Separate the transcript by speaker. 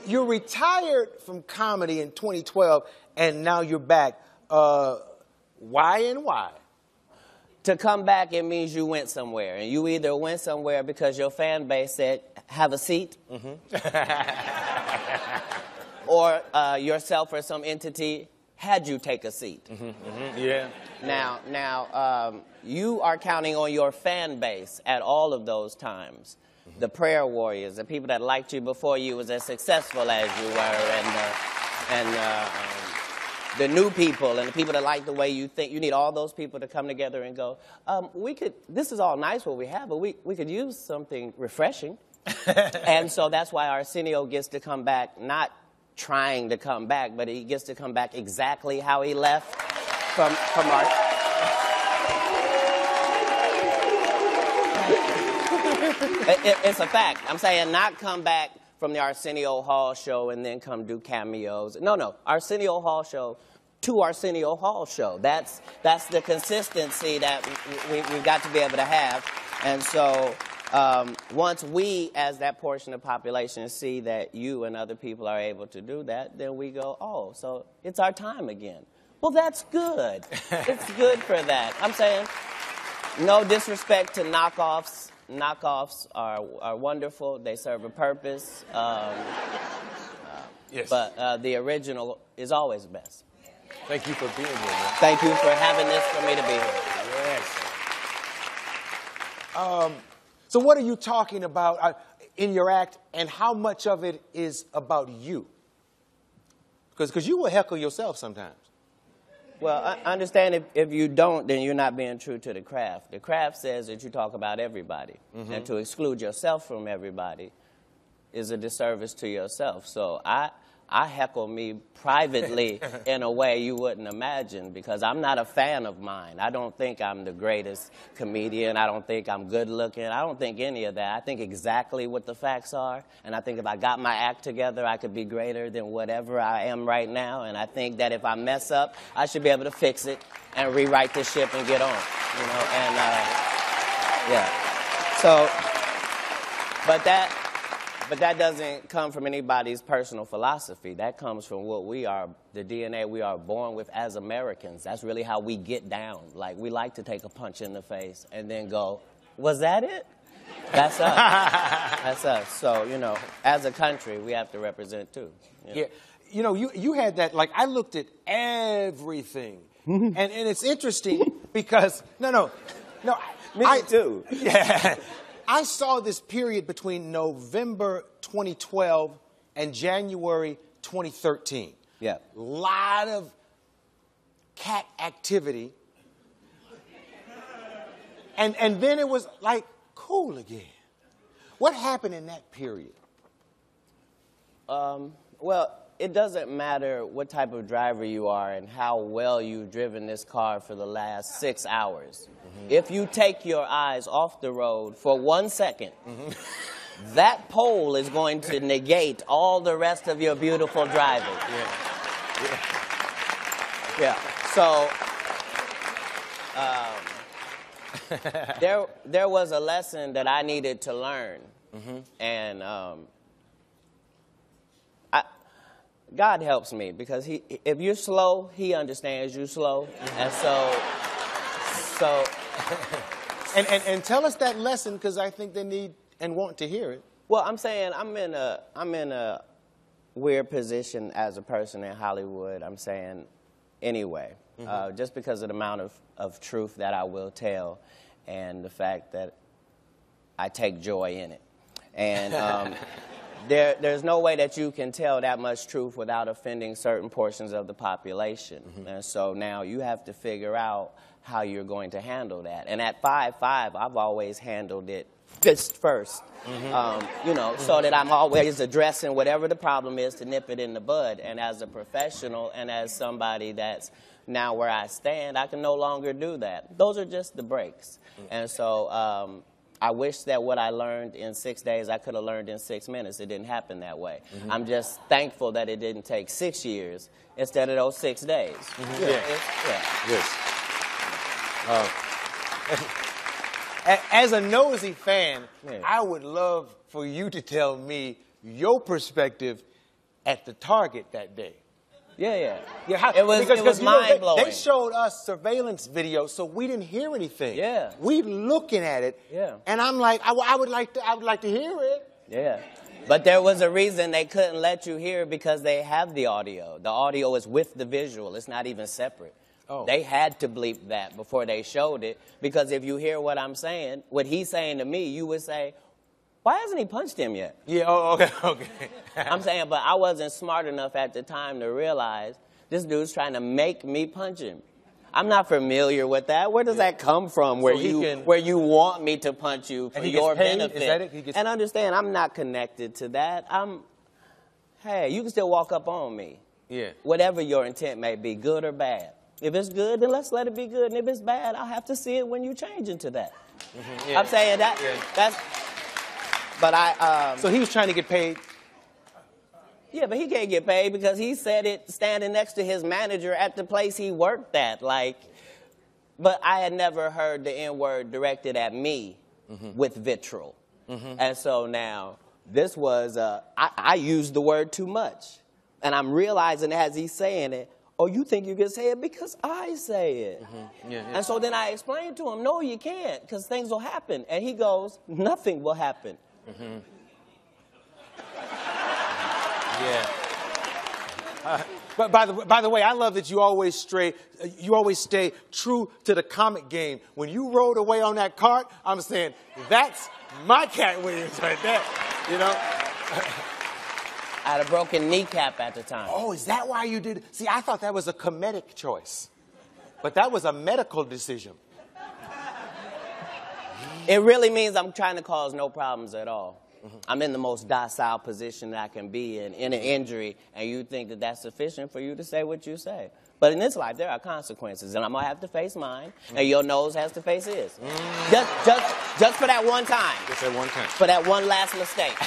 Speaker 1: You retired from comedy in 2012, and now you're back. Why and why?
Speaker 2: To come back, it means you went somewhere. And you either went somewhere because your fan base said, have a seat, or yourself or some entity had you take a seat.
Speaker 1: Yeah.
Speaker 2: Now, you are counting on your fan base at all of those times. The prayer warriors, the people that liked you before you was as successful as you were, and the new people and the people that like the way you think. You need all those people to come together and go, this is all nice what we have, but we could use something refreshing. And so that's why Arsenio gets to come back, not trying to come back, but he gets to come back exactly how he left from our... It's a fact. I'm saying not come back from the Arsenio Hall show and then come do cameos. No, Arsenio Hall show to Arsenio Hall show. That's the consistency that we've got to be able to have. And so once we, as that portion of the population, see that you and other people are able to do that, then we go, oh, so it's our time again. Well, that's good. It's good for that. I'm saying no disrespect to knockoffs. Knockoffs are wonderful. They serve a purpose.
Speaker 1: Yes.
Speaker 2: But the original is always best.
Speaker 1: Thank you for being here, man.
Speaker 2: Thank you for having this for me to be here.
Speaker 1: Yes. So what are you talking about in your act, and how much of it is about you? Because you will heckle yourself sometimes.
Speaker 2: Well, I understand if you don't, then you're not being true to the craft. The craft says that you talk about everybody. And to exclude yourself from everybody is a disservice to yourself. So I heckle me privately in a way you wouldn't imagine, because I'm not a fan of mine. I don't think I'm the greatest comedian. I don't think I'm good looking. I don't think any of that. I think exactly what the facts are, and I think if I got my act together, I could be greater than whatever I am right now, and I think that if I mess up, I should be able to fix it and rewrite the ship and get on, you know, and yeah. So, but that doesn't come from anybody's personal philosophy. That comes from what we are, the DNA we are born with as Americans. That's really how we get down. Like, we like to take a punch in the face and then go, was that it? That's us. That's us. So, you know, as a country, we have to represent too. You know?
Speaker 1: Yeah. You know, you had that, like, I looked at everything. And it's interesting because, no.
Speaker 2: Me too.
Speaker 1: Yeah. I saw this period between November 2012 and January 2013.
Speaker 2: Yeah.
Speaker 1: Lot of cat activity. And then it was like cool again. What happened in that period?
Speaker 2: Well, it doesn't matter what type of driver you are and how well you've driven this car for the last 6 hours. If you take your eyes off the road for 1 second, that pole is going to negate all the rest of your beautiful driving. Yeah. So there was a lesson that I needed to learn, and God helps me, because if you're slow, He understands you slow, and so.
Speaker 1: And tell us that lesson, because I think they need and want to hear it.
Speaker 2: Well, I'm saying I'm in a weird position as a person in Hollywood. I'm saying anyway, just because of the amount of truth that I will tell, and the fact that I take joy in it, and there's no way that you can tell that much truth without offending certain portions of the population, and so now you have to figure out how you're going to handle that. And at 5'5", I've always handled it fist first, you know, so that I'm always addressing whatever the problem is to nip it in the bud. And as a professional and as somebody that's now where I stand, I can no longer do that. Those are just the breaks. And so I wish that what I learned in 6 days, I could have learned in 6 minutes. It didn't happen that way. I'm just thankful that it didn't take 6 years instead of those 6 days.
Speaker 1: Yes. As a nosy fan, I would love for you to tell me your perspective at the Target that day.
Speaker 2: Yeah.
Speaker 1: It
Speaker 2: was mind-blowing.
Speaker 1: They showed us surveillance video, so we didn't hear anything.
Speaker 2: Yeah.
Speaker 1: We looking at it.
Speaker 2: Yeah.
Speaker 1: And I'm like, I would like to hear it.
Speaker 2: Yeah. But there was a reason they couldn't let you hear it, because they have the audio. The audio is with the visual. It's not even separate.
Speaker 1: Oh.
Speaker 2: They had to bleep that before they showed it, because if you hear what I'm saying, what he's saying to me, you would say, why hasn't he punched him yet?
Speaker 1: Yeah, okay.
Speaker 2: I'm saying, but I wasn't smart enough at the time to realize this dude's trying to make me punch him. I'm not familiar with that. Where does that come from, where you want me to punch you for your benefit?
Speaker 1: Is that it?
Speaker 2: And understand, I'm not connected to that. Hey, you can still walk up on me.
Speaker 1: Yeah.
Speaker 2: Whatever your intent may be, good or bad. If it's good, then let's let it be good. And if it's bad, I'll have to see it when you change into that.
Speaker 1: Mm-hmm. Yeah.
Speaker 2: I'm saying that.
Speaker 1: Yeah.
Speaker 2: That's. But
Speaker 1: So he was trying to get paid.
Speaker 2: Yeah, but he can't get paid because he said it standing next to his manager at the place he worked at. But I had never heard the N-word directed at me with vitriol. Mm-hmm. And so now this was, I used the word too much. And I'm realizing as he's saying it, oh, you think you can say it because I say it. Mm-hmm. Yeah. And so then I explained to him, no, you can't, because things will happen. And he goes, nothing will happen. Mm-hmm.
Speaker 1: Yeah. But by the way, I love that you always stay true to the comic game. When you rode away on that cart, I'm saying that's my Katt Williams right there. You know.
Speaker 2: I had a broken kneecap at the time.
Speaker 1: Oh, is that why you did it? See, I thought that was a comedic choice, but that was a medical decision.
Speaker 2: It really means I'm trying to cause no problems at all. Mm-hmm. I'm in the most docile position that I can be in an injury, and you think that that's sufficient for you to say what you say. But in this life, there are consequences, and I'm going to have to face mine, and your nose has to face his. Just for that one time.
Speaker 1: Just that one time.
Speaker 2: For that one last mistake.